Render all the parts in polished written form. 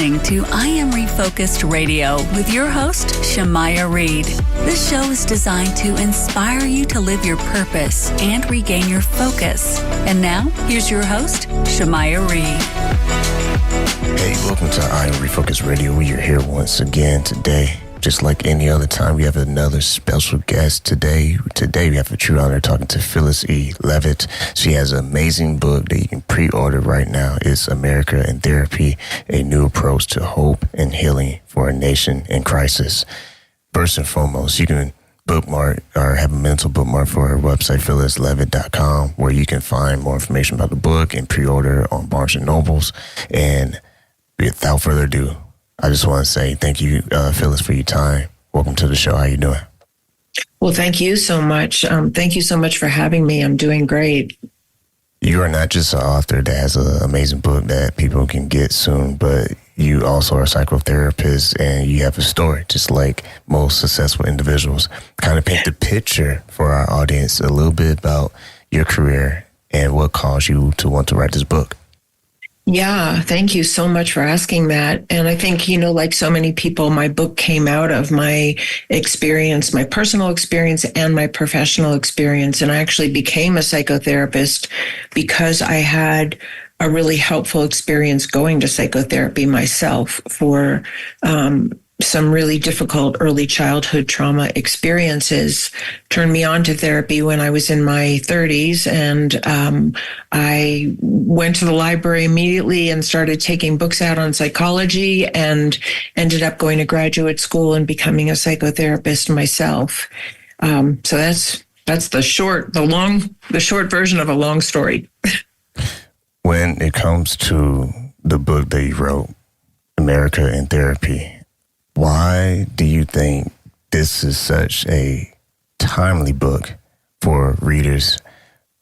listening to I Am Refocused Radio with your host, Shemaiah Reed. This show is designed to inspire you to live your purpose and regain your focus. And now, here's your host, Shemaiah Reed. Hey, welcome to I Am Refocused Radio. We are here once again today. Just like any other time, we have another special guest today. Today, we have a true honor talking to Phyllis E. Leavitt. She has an amazing book that you can pre-order right now. It's America in Therapy, a new approach to hope and healing for a nation in crisis. First and foremost, you can bookmark or have a mental bookmark for her website, phyllisleavitt.com, where you can find more information about the book and pre-order on Barnes & Nobles. And without further ado, I just want to say thank you, Phyllis, for your time. Welcome to the show. How you doing? Well, thank you so much. Thank you so much for having me. I'm doing great. You are not just an author that has an amazing book that people can get soon, but you also are a psychotherapist and you have a story, just like most successful individuals. Kind of paint the picture for our audience a little bit about your career and what caused you to want to write this book. Yeah, thank you so much for asking that. And I think, like so many people, my book came out of my experience, my personal experience and my professional experience. And I actually became a psychotherapist because I had a really helpful experience going to psychotherapy myself for some really difficult early childhood trauma experiences. Turned me on to therapy when I was in my 30s. And I went to the library immediately and started taking books out on psychology and ended up going to graduate school and becoming a psychotherapist myself. So that's the short version of a long story. When it comes to the book that you wrote, America in Therapy, why do you think this is such a timely book for readers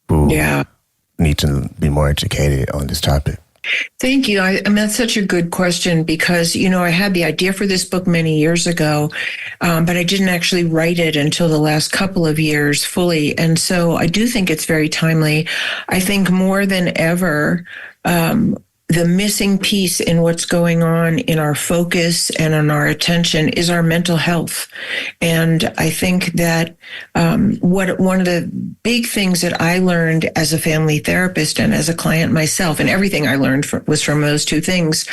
who need to be more educated on this topic? Thank you. I mean, that's such a good question because, I had the idea for this book many years ago, but I didn't actually write it until the last couple of years fully. And so I do think it's very timely. I think more than ever, the missing piece in what's going on in our focus and in our attention is our mental health. And I think that one of the big things that I learned as a family therapist and as a client myself, and everything I learned was from those two things,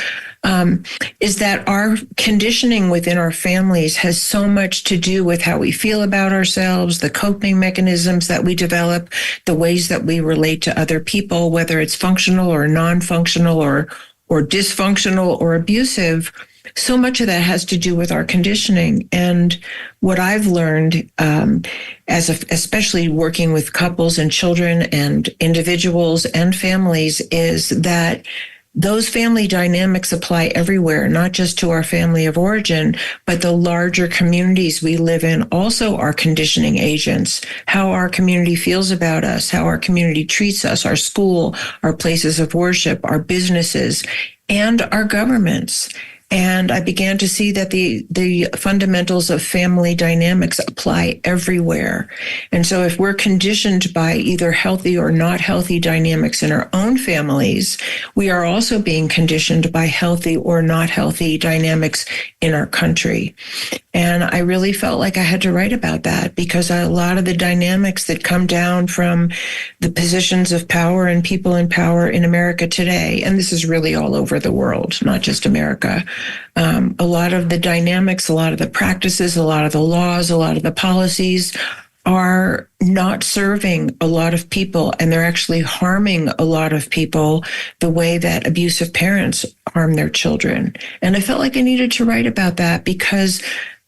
is that our conditioning within our families has so much to do with how we feel about ourselves, the coping mechanisms that we develop, the ways that we relate to other people, whether it's functional or non-functional or dysfunctional or abusive. So much of that has to do with our conditioning. And what I've learned, especially working with couples and children and individuals and families, is that those family dynamics apply everywhere, not just to our family of origin, but the larger communities we live in also are conditioning agents. How our community feels about us, how our community treats us, our school, our places of worship, our businesses, and our governments. And I began to see that the fundamentals of family dynamics apply everywhere. And so if we're conditioned by either healthy or not healthy dynamics in our own families, we are also being conditioned by healthy or not healthy dynamics in our country. And I really felt like I had to write about that because a lot of the dynamics that come down from the positions of power and people in power in America today, and this is really all over the world, not just America, a lot of the dynamics, a lot of the practices, a lot of the laws, a lot of the policies are not serving a lot of people, and they're actually harming a lot of people the way that abusive parents harm their children. And I felt like I needed to write about that because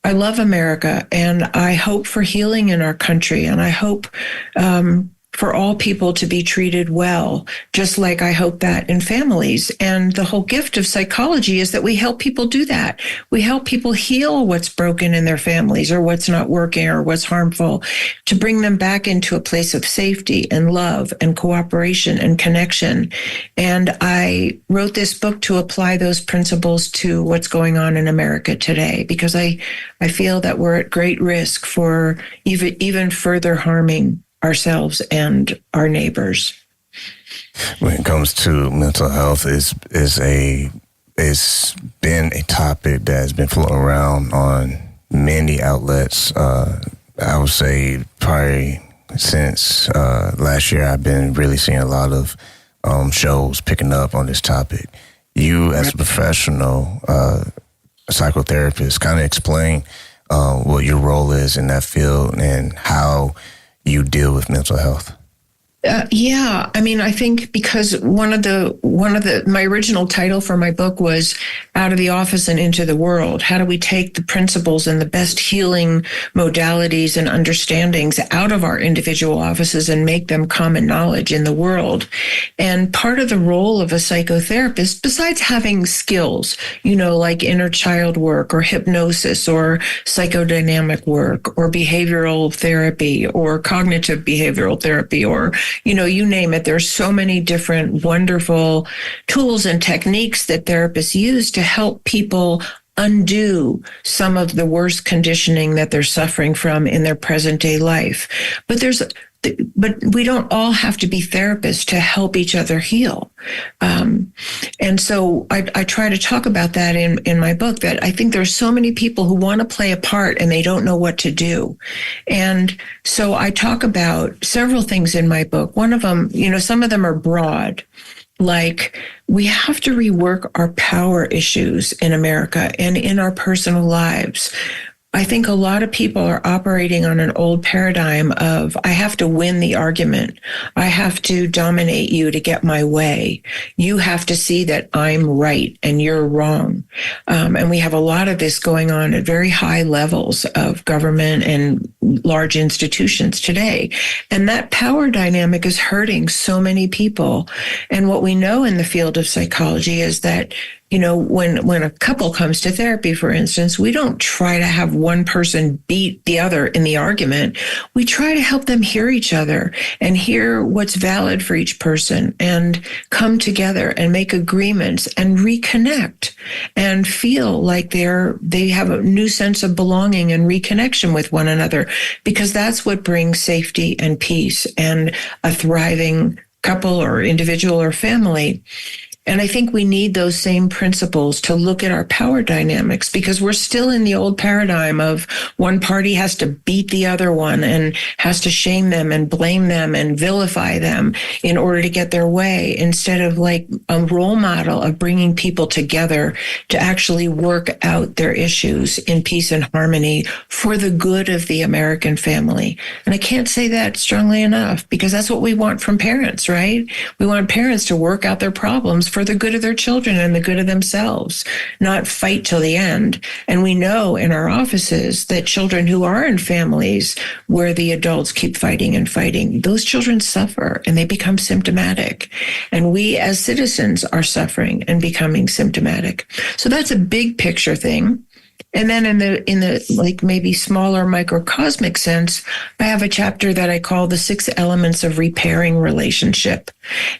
I love America and I hope for healing in our country, and I hope for all people to be treated well, just like I hope that in families. And the whole gift of psychology is that we help people do that. We help people heal what's broken in their families or what's not working or what's harmful, to bring them back into a place of safety and love and cooperation and connection. And I wrote this book to apply those principles to what's going on in America today, because I feel that we're at great risk for even further harming ourselves and our neighbors. When it comes to mental health, is a it's been a topic that has been floating around on many outlets. I would say probably since last year, I've been really seeing a lot of shows picking up on this topic. You, as a professional psychotherapist, kind of explain what your role is in that field and how you deal with mental health. Yeah, I mean, I think because one of my original title for my book was Out of the Office and Into the World. How do we take the principles and the best healing modalities and understandings out of our individual offices and make them common knowledge in the world? And part of the role of a psychotherapist, besides having skills, like inner child work or hypnosis or psychodynamic work or behavioral therapy or cognitive behavioral therapy or you name it. There's so many different wonderful tools and techniques that therapists use to help people undo some of the worst conditioning that they're suffering from in their present day life. But we don't all have to be therapists to help each other heal. And so I try to talk about that in my book, that I think there's so many people who want to play a part and they don't know what to do. And so I talk about several things in my book. One of them, some of them are broad. Like, we have to rework our power issues in America and in our personal lives. I think a lot of people are operating on an old paradigm of, I have to win the argument. I have to dominate you to get my way. You have to see that I'm right and you're wrong. And we have a lot of this going on at very high levels of government and large institutions today. And that power dynamic is hurting so many people. And what we know in the field of psychology is that when a couple comes to therapy, for instance, we don't try to have one person beat the other in the argument. We try to help them hear each other and hear what's valid for each person and come together and make agreements and reconnect and feel like they have a new sense of belonging and reconnection with one another, because that's what brings safety and peace and a thriving couple or individual or family. And I think we need those same principles to look at our power dynamics, because we're still in the old paradigm of one party has to beat the other one and has to shame them and blame them and vilify them in order to get their way, instead of like a role model of bringing people together to actually work out their issues in peace and harmony for the good of the American family. And I can't say that strongly enough, because that's what we want from parents, right? We want parents to work out their problems for the good of their children and the good of themselves, not fight till the end. And we know in our offices that children who are in families where the adults keep fighting and fighting, those children suffer and they become symptomatic. And we as citizens are suffering and becoming symptomatic. So that's a big picture thing. And then in the like maybe smaller microcosmic sense, I have a chapter that I call the 6 elements of repairing relationship.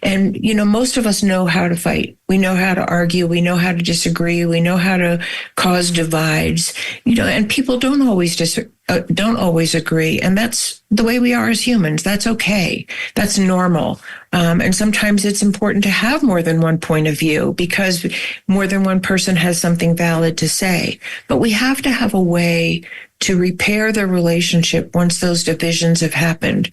And, most of us know how to fight. We know how to argue. We know how to disagree. We know how to cause divides, and people don't always agree. And that's the way we are as humans. That's okay. That's normal. And sometimes it's important to have more than one point of view, because more than one person has something valid to say. But we have to have a way to repair the relationship once those divisions have happened.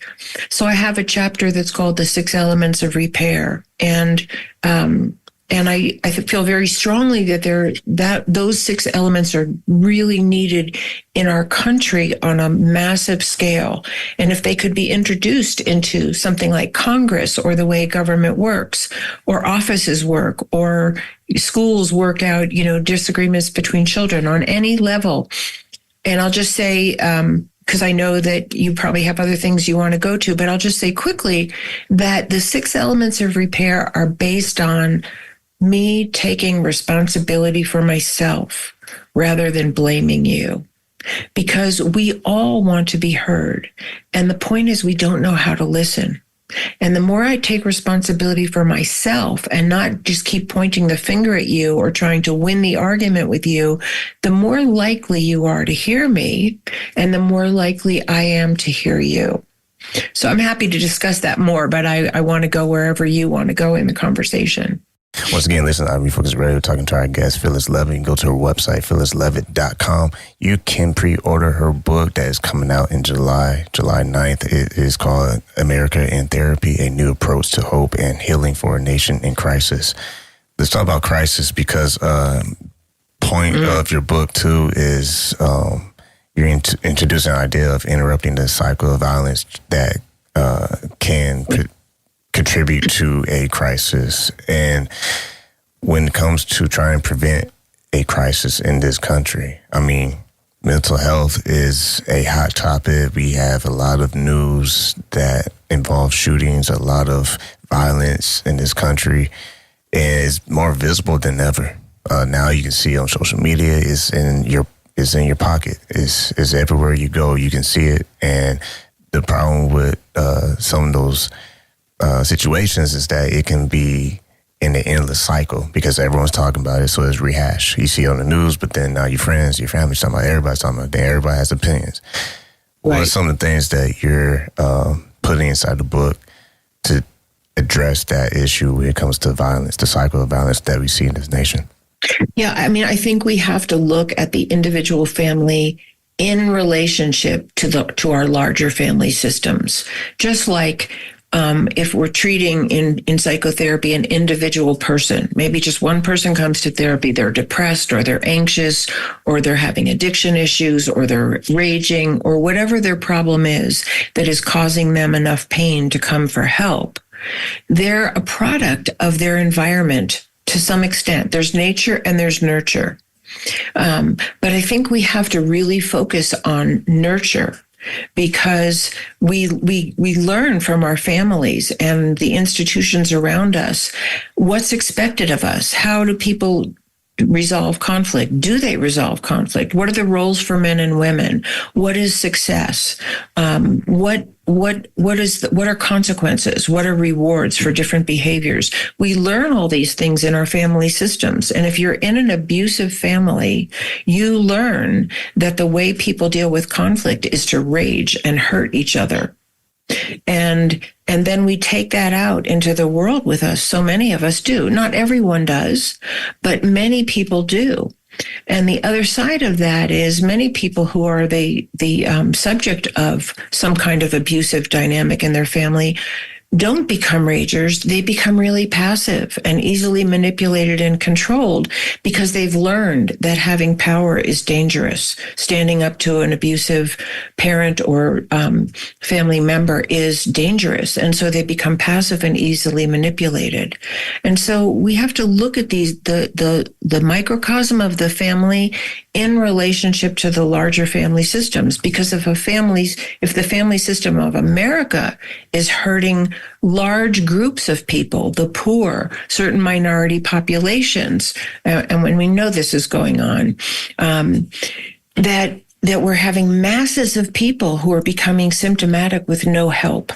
So I have a chapter that's called the 6 elements of repair. And I feel very strongly that those 6 elements are really needed in our country on a massive scale. And if they could be introduced into something like Congress, or the way government works, or offices work, or schools work out, disagreements between children on any level. And I'll just say, because I know that you probably have other things you want to go to, but I'll just say quickly that the 6 elements of repair are based on me taking responsibility for myself rather than blaming you, because we all want to be heard. And the point is, we don't know how to listen. And the more I take responsibility for myself and not just keep pointing the finger at you or trying to win the argument with you, the more likely you are to hear me, and the more likely I am to hear you. So I'm happy to discuss that more, but I want to go wherever you want to go in the conversation. Once again, listen to Refocus Radio, talking to our guest, Phyllis Leavitt. You can go to her website, phyllisleavitt.com. You can pre-order her book that is coming out in July 9th. It is called America in Therapy, A New Approach to Hope and Healing for a Nation in Crisis. Let's talk about crisis because point of your book, too, is you're introducing an idea of interrupting the cycle of violence that can contribute to a crisis. And when it comes to trying to prevent a crisis in this country, I mean, mental health is a hot topic. We have a lot of news that involves shootings, a lot of violence in this country, and it's more visible than ever. Now you can see on social media, it's in your pocket. It's everywhere you go, you can see it. And the problem with some of those situations is that it can be in the endless cycle because everyone's talking about it, so it's rehashed. You see it on the news, but then now your friends, your family's talking about it, everybody's talking about it, then everybody has opinions. Right. What are some of the things that you're putting inside the book to address that issue when it comes to violence, the cycle of violence that we see in this nation? Yeah, I mean, I think we have to look at the individual family in relationship to our larger family systems. Just like if we're treating in psychotherapy an individual person, maybe just one person comes to therapy, they're depressed or they're anxious or they're having addiction issues or they're raging or whatever their problem is that is causing them enough pain to come for help. They're a product of their environment to some extent. There's nature and there's nurture. But I think we have to really focus on nurture because we learn from our families and the institutions around us what's expected of us. How do people resolve conflict? Do they resolve conflict? What are the roles for men and women? What is success? What are consequences? What are rewards for different behaviors? We learn all these things in our family systems. And if you're in an abusive family, you learn that the way people deal with conflict is to rage and hurt each other. And then we take that out into the world with us. So many of us do. Not everyone does, but many people do. And the other side of that is many people who are the subject of some kind of abusive dynamic in their family don't become ragers. They become really passive and easily manipulated and controlled because they've learned that having power is dangerous. Standing up to an abusive parent or family member is dangerous. And so they become passive and easily manipulated. And so we have to look at the microcosm of the family in relationship to the larger family systems. Because if the family system of America is hurting large groups of people, the poor, certain minority populations, and when we know this is going on, that we're having masses of people who are becoming symptomatic with no help.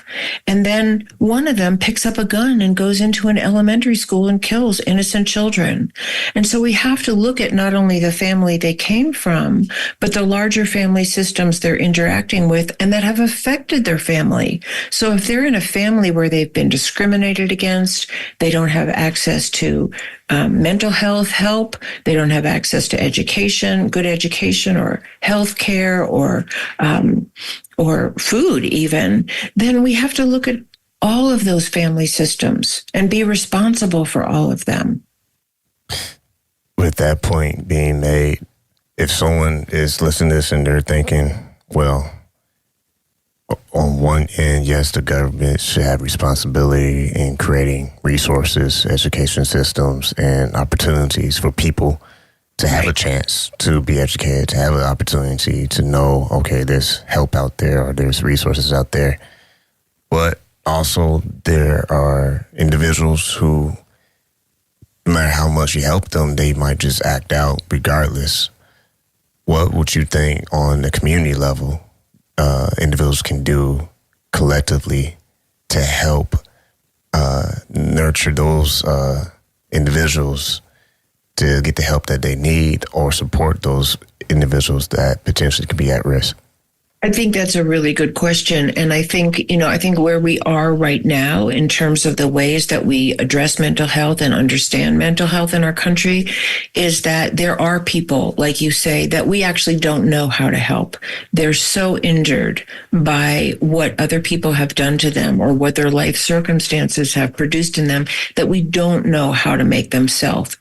And then one of them picks up a gun and goes into an elementary school and kills innocent children. And so we have to look at not only the family they came from, but the larger family systems they're interacting with and that have affected their family. So if they're in a family where they've been discriminated against, they don't have access to mental health help, they don't have access to education, good education or health care or food even, then we have to look at all of those family systems and be responsible for all of them. With that point being made, if someone is listening to this and they're thinking, well, on one end, yes, the government should have responsibility in creating resources, education systems, and opportunities for people to have a chance to be educated, to have an opportunity to know, okay, there's help out there or there's resources out there. But also there are individuals who, no matter how much you help them, they might just act out regardless. What would you think on the community level individuals can do collectively to help nurture those individuals to get the help that they need or support those individuals that potentially could be at risk? I think that's a really good question. And I think, I think where we are right now in terms of the ways that we address mental health and understand mental health in our country is that there are people, like you say, that we actually don't know how to help. They're so injured by what other people have done to them or what their life circumstances have produced in them that we don't know how to make them safe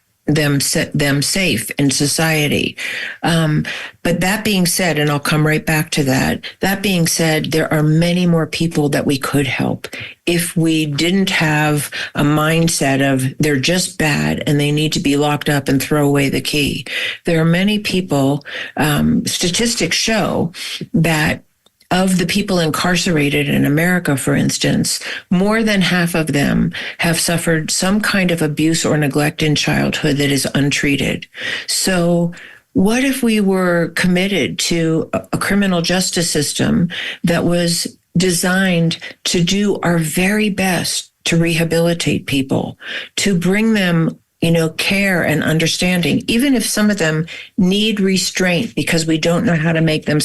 in society. But that being said, and I'll come right back to that being said, there are many more people that we could help if we didn't have a mindset of they're just bad and they need to be locked up and throw away the key. There are many people, statistics show that of the people incarcerated in America, for instance, more than half of them have suffered some kind of abuse or neglect in childhood that is untreated. So what if we were committed to a criminal justice system that was designed to do our very best to rehabilitate people, to bring them care and understanding, even if some of them need restraint because we don't know how to make them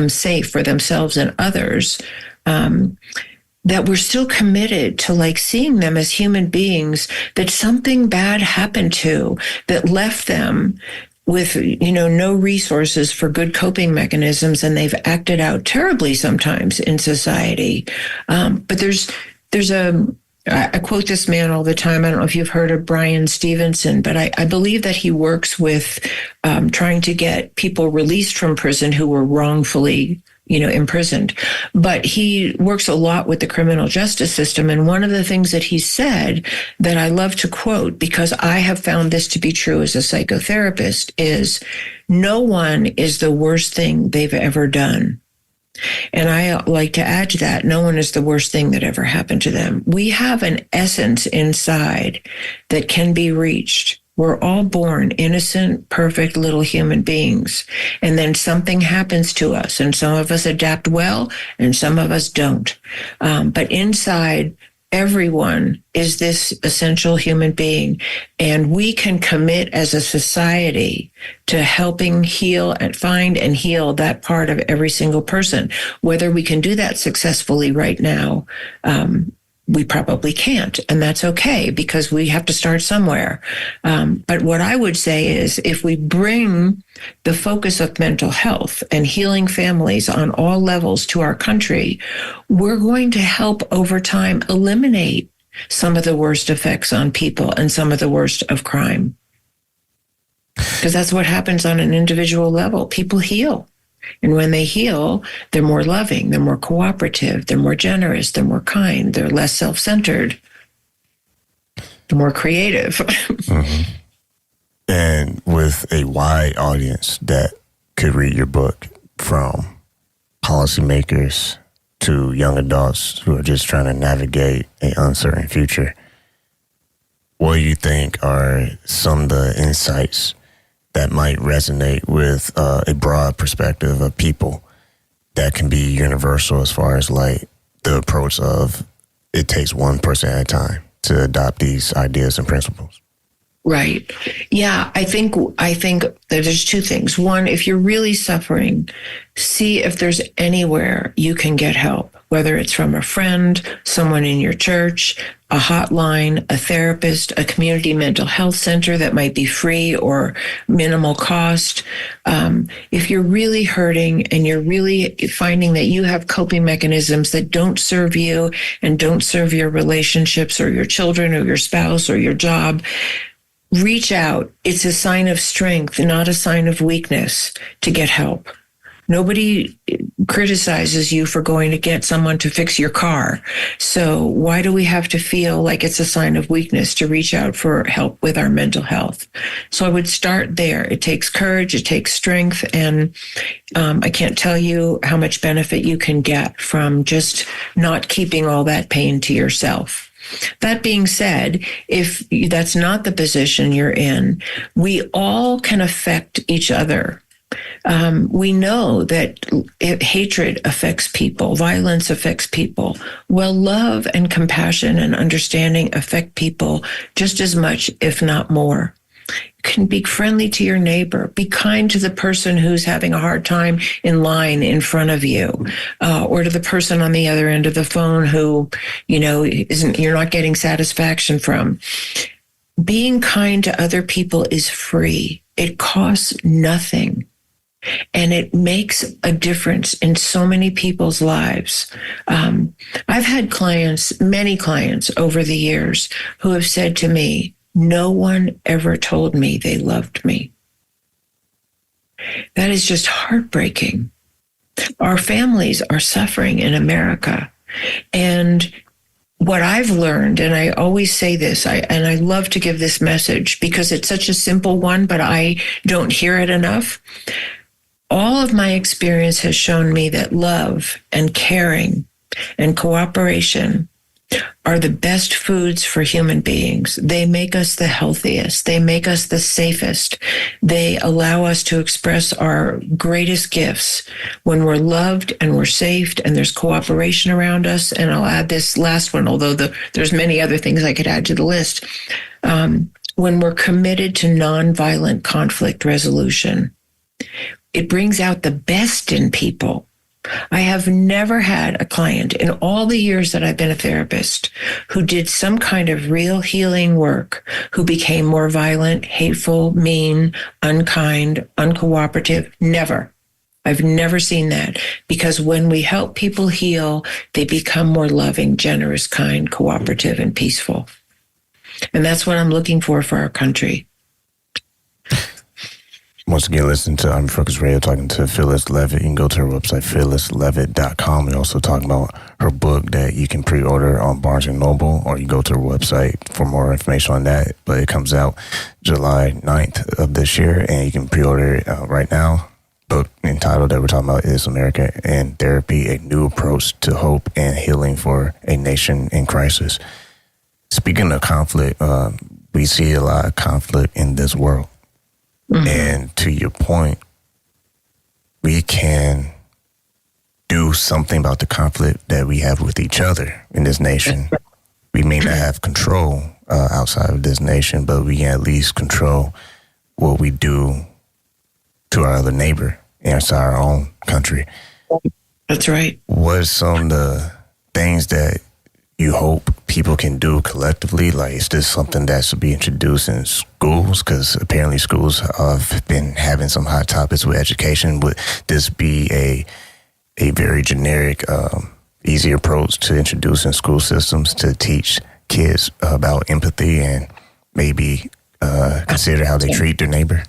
safe for themselves and others, that we're still committed to seeing them as human beings that something bad happened to that left them with, no resources for good coping mechanisms, and they've acted out terribly sometimes in society. But I quote this man all the time. I don't know if you've heard of Brian Stevenson, but I believe that he works with trying to get people released from prison who were wrongfully, imprisoned. But he works a lot with the criminal justice system. And one of the things that he said that I love to quote, because I have found this to be true as a psychotherapist, is no one is the worst thing they've ever done. And I like to add to that, no one is the worst thing that ever happened to them. We have an essence inside that can be reached. We're all born innocent, perfect little human beings. And then something happens to us, and some of us adapt well, and some of us don't. But inside, everyone is this essential human being, and we can commit as a society to helping heal and find and heal that part of every single person. Whether we can do that successfully right now, we probably can't, and that's okay because we have to start somewhere. But what I would say is if we bring the focus of mental health and healing families on all levels to our country, we're going to help over time eliminate some of the worst effects on people and some of the worst of crime. Because that's what happens on an individual level. People heal. And when they heal, they're more loving, they're more cooperative, they're more generous, they're more kind, they're less self-centered, they're more creative. Mm-hmm. And with a wide audience that could read your book, from policymakers to young adults who are just trying to navigate an uncertain future, what do you think are some of the insights that might resonate with a broad perspective of people that can be universal as far as the approach of it takes one person at a time to adopt these ideas and principles? Right. Yeah, I think that there's two things. One, if you're really suffering, see if there's anywhere you can get help, whether it's from a friend, someone in your church, a hotline, a therapist, a community mental health center that might be free or minimal cost. If you're really hurting and you're really finding that you have coping mechanisms that don't serve you and don't serve your relationships or your children or your spouse or your job, reach out. It's a sign of strength, not a sign of weakness, to get help. Nobody criticizes you for going to get someone to fix your car. So why do we have to feel like it's a sign of weakness to reach out for help with our mental health? So I would start there. It takes courage, it takes strength, and I can't tell you how much benefit you can get from just not keeping all that pain to yourself. That being said, if that's not the position you're in, we all can affect each other. We know that hatred affects people, violence affects people. Well, love and compassion and understanding affect people just as much, if not more. can be friendly to your neighbor. Be kind to the person who's having a hard time in line in front of you, or to the person on the other end of the phone who, you're not getting satisfaction from. Being kind to other people is free. It costs nothing. And it makes a difference in so many people's lives. I've had many clients over the years who have said to me, no one ever told me they loved me. That is just heartbreaking. Our families are suffering in America. And what I've learned, and I always say this, and I love to give this message because it's such a simple one, but I don't hear it enough. All of my experience has shown me that love and caring and cooperation are the best foods for human beings. They make us the healthiest. They make us the safest. They allow us to express our greatest gifts when we're loved and we're safe and there's cooperation around us. And I'll add this last one, although there's many other things I could add to the list. When we're committed to nonviolent conflict resolution, it brings out the best in people. I have never had a client in all the years that I've been a therapist who did some kind of real healing work, who became more violent, hateful, mean, unkind, uncooperative. Never. I've never seen that, because when we help people heal, they become more loving, generous, kind, cooperative, and peaceful. And that's what I'm looking for our country. Once again, listen to I'm Focus Radio, talking to Phyllis Leavitt. You can go to her website, phyllisleavitt.com. We're also talking about her book that you can pre-order on Barnes & Noble, or you go to her website for more information on that. But it comes out July 9th of this year, and you can pre-order it right now. Book entitled that we're talking about is America and Therapy, A New Approach to Hope and Healing for a Nation in Crisis. Speaking of conflict, we see a lot of conflict in this world. Mm-hmm. And to your point, we can do something about the conflict that we have with each other in this nation. We may not have control outside of this nation, but we can at least control what we do to our other neighbor inside our own country. That's right. What are some of the things that you hope people can do collectively? Like, is this something that should be introduced in schools? Because apparently schools have been having some hot topics with education. Would this be a very generic, easy approach to introduce in school systems to teach kids about empathy and maybe consider how they treat their neighbor?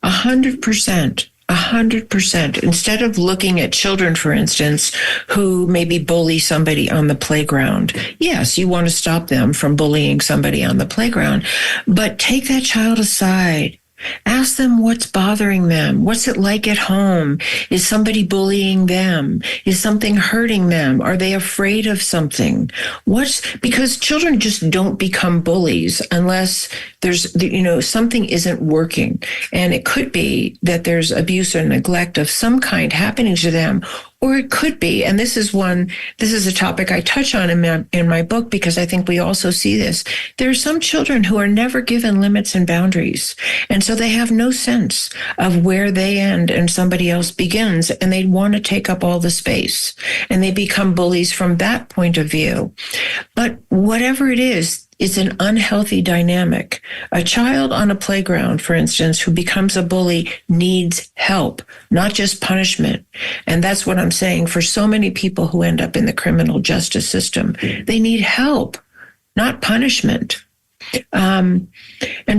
100%. 100%. Instead of looking at children, for instance, who maybe bully somebody on the playground. Yes, you want to stop them from bullying somebody on the playground, but take that child aside. Ask them what's bothering them. What's it like at home? Is somebody bullying them? Is something hurting them? Are they afraid of something? Because children just don't become bullies unless there's, something isn't working. And it could be that there's abuse or neglect of some kind happening to them. Or it could be, and this is a topic I touch on in my book, because I think we also see this. There are some children who are never given limits and boundaries. And so they have no sense of where they end and somebody else begins, and they want to take up all the space. And they become bullies from that point of view. But whatever it is, it's an unhealthy dynamic. A child on a playground, for instance, who becomes a bully needs help, not just punishment. And that's what I'm saying for so many people who end up in the criminal justice system. They need help, not punishment. And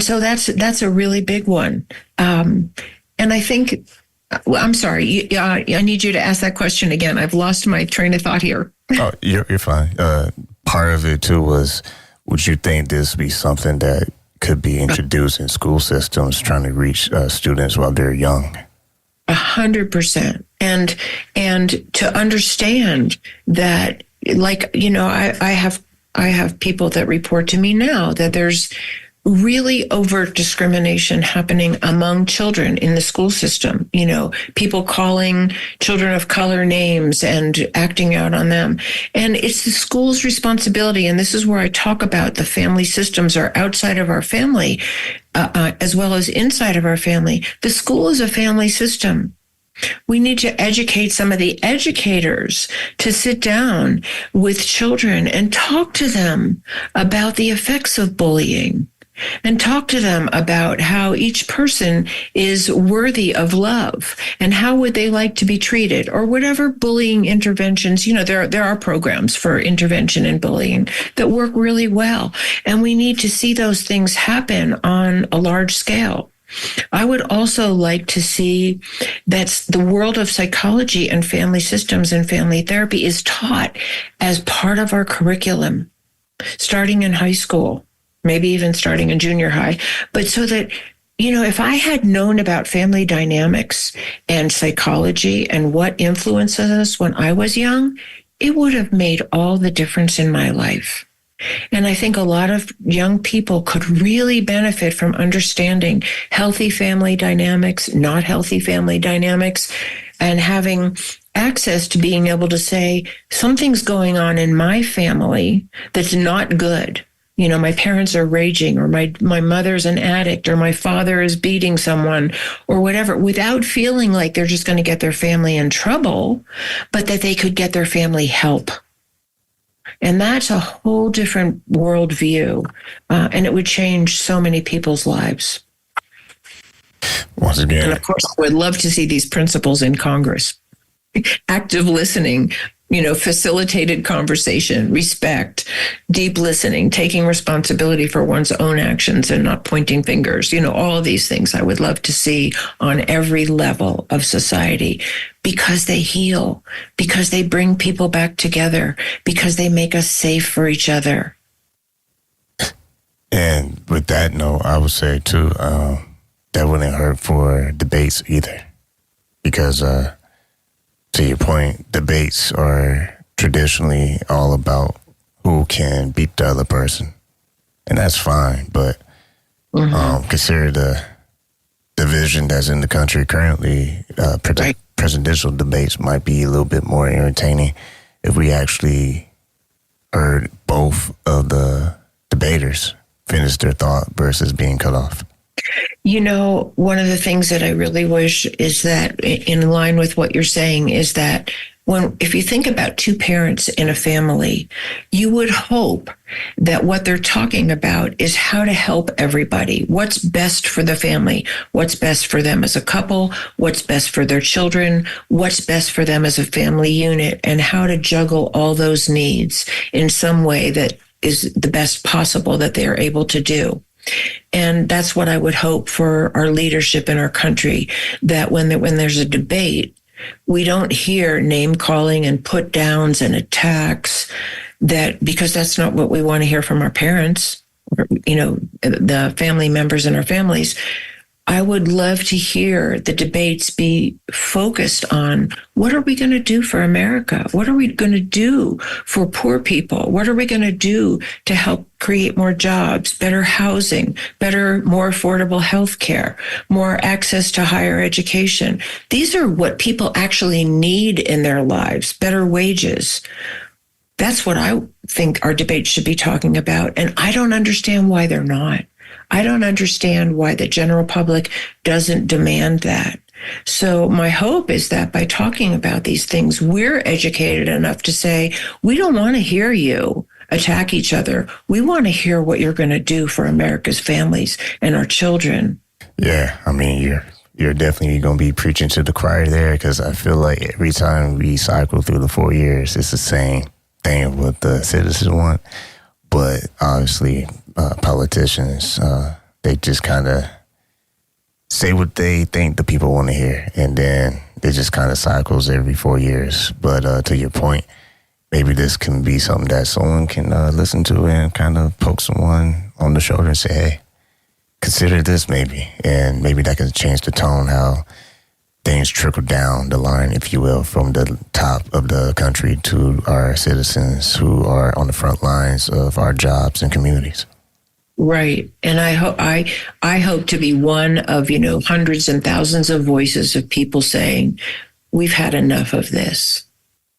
so that's a really big one. And I think, I'm sorry, I need you to ask that question again. I've lost my train of thought here. Oh, you're fine. Part of it too was, would you think this be something that could be introduced in school systems, trying to reach students while they're young? 100%. And to understand that, like, I have people that report to me now that there's really overt discrimination happening among children in the school system. People calling children of color names and acting out on them. And it's the school's responsibility. And this is where I talk about the family systems are outside of our family, as well as inside of our family. The school is a family system. We need to educate some of the educators to sit down with children and talk to them about the effects of bullying and talk to them about how each person is worthy of love and how would they like to be treated, or whatever bullying interventions. There are programs for intervention in bullying that work really well. And we need to see those things happen on a large scale. I would also like to see that the world of psychology and family systems and family therapy is taught as part of our curriculum, starting in high school, maybe even starting in junior high. But so that, if I had known about family dynamics and psychology and what influences us when I was young, it would have made all the difference in my life. And I think a lot of young people could really benefit from understanding healthy family dynamics, not healthy family dynamics, and having access to being able to say, something's going on in my family that's not good. My parents are raging, or my mother's an addict, or my father is beating someone, or whatever, without feeling like they're just going to get their family in trouble, but that they could get their family help. And that's a whole different worldview, and it would change so many people's lives. Once again. And of course, I would love to see these principles in Congress. Active listening, facilitated conversation, respect, deep listening, taking responsibility for one's own actions and not pointing fingers. All of these things I would love to see on every level of society, because they heal, because they bring people back together, because they make us safe for each other. And with that note, I would say too, that wouldn't hurt for debates either, because to your point, debates are traditionally all about who can beat the other person, and that's fine. But consider the division that's in the country currently. Presidential debates might be a little bit more entertaining if we actually heard both of the debaters finish their thought versus being cut off. One of the things that I really wish is that, in line with what you're saying, is that if you think about two parents in a family, you would hope that what they're talking about is how to help everybody. What's best for the family? What's best for them as a couple? What's best for their children? What's best for them as a family unit? And how to juggle all those needs in some way that is the best possible that they are able to do. And that's what I would hope for our leadership in our country, that when there's a debate, we don't hear name calling and put downs and attacks, because that's not what we want to hear from our parents, or, the family members in our families. I would love to hear the debates be focused on, what are we going to do for America? What are we going to do for poor people? What are we going to do to help create more jobs, better housing, more affordable health care, more access to higher education? These are what people actually need in their lives, better wages. That's what I think our debates should be talking about. And I don't understand why they're not. I don't understand why the general public doesn't demand that. So my hope is that by talking about these things, we're educated enough to say, we don't want to hear you attack each other. We want to hear what you're going to do for America's families and our children. Yeah, I mean, you're definitely going to be preaching to the choir there, because I feel like every time we cycle through the 4 years, it's the same thing of what the citizens want. But obviously, politicians, they just kind of say what they think the people want to hear, and then it just kind of cycles every 4 years. But to your point, maybe this can be something that someone can listen to and kind of poke someone on the shoulder and say, hey, consider this maybe. And maybe that can change the tone, how things trickle down the line, if you will, from the top of the country to our citizens who are on the front lines of our jobs and communities. Right. And I hope to be one of, hundreds and thousands of voices of people saying, we've had enough of this.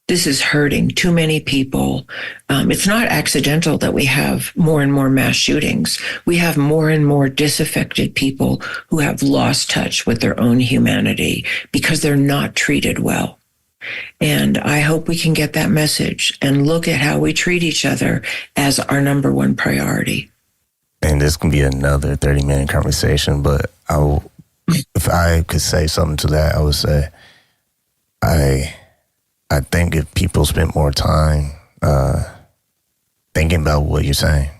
This is hurting too many people. It's not accidental that we have more and more mass shootings. We have more and more disaffected people who have lost touch with their own humanity because they're not treated well. And I hope we can get that message and look at how we treat each other as our number one priority. And this can be another 30-minute conversation, but if I could say something to that, I would say, I think if people spent more time thinking about what you're saying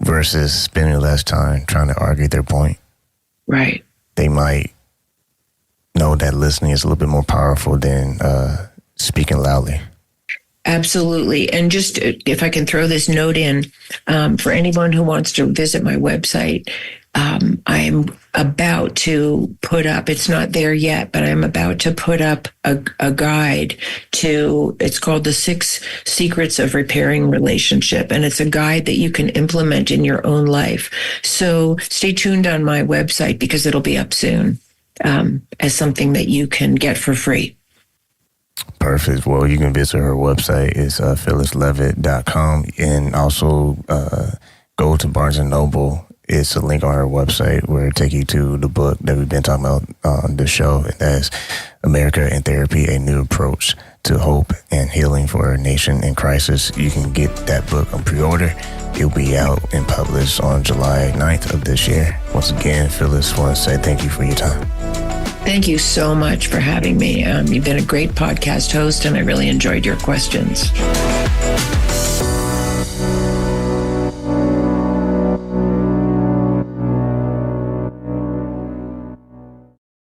versus spending less time trying to argue their point, right, they might know that listening is a little bit more powerful than speaking loudly. Absolutely. And just if I can throw this note in, for anyone who wants to visit my website, I'm about to put up, it's not there yet, but I'm about to put up a guide it's called The 6 Secrets of Repairing Relationship. And it's a guide that you can implement in your own life. So stay tuned on my website because it'll be up soon as something that you can get for free. Perfect. Well, you can visit her website. It's phyllisleavitt.com, and also go to Barnes & Noble. It's a link on her website where it take you to the book that we've been talking about on the show, and that's America in Therapy, A New Approach to Hope and Healing for a Nation in Crisis. You can get that book on pre-order. It'll be out and published on July 9th of this year. Once again, Phyllis, want to say thank you for your time. Thank you so much for having me. You've been a great podcast host, and I really enjoyed your questions.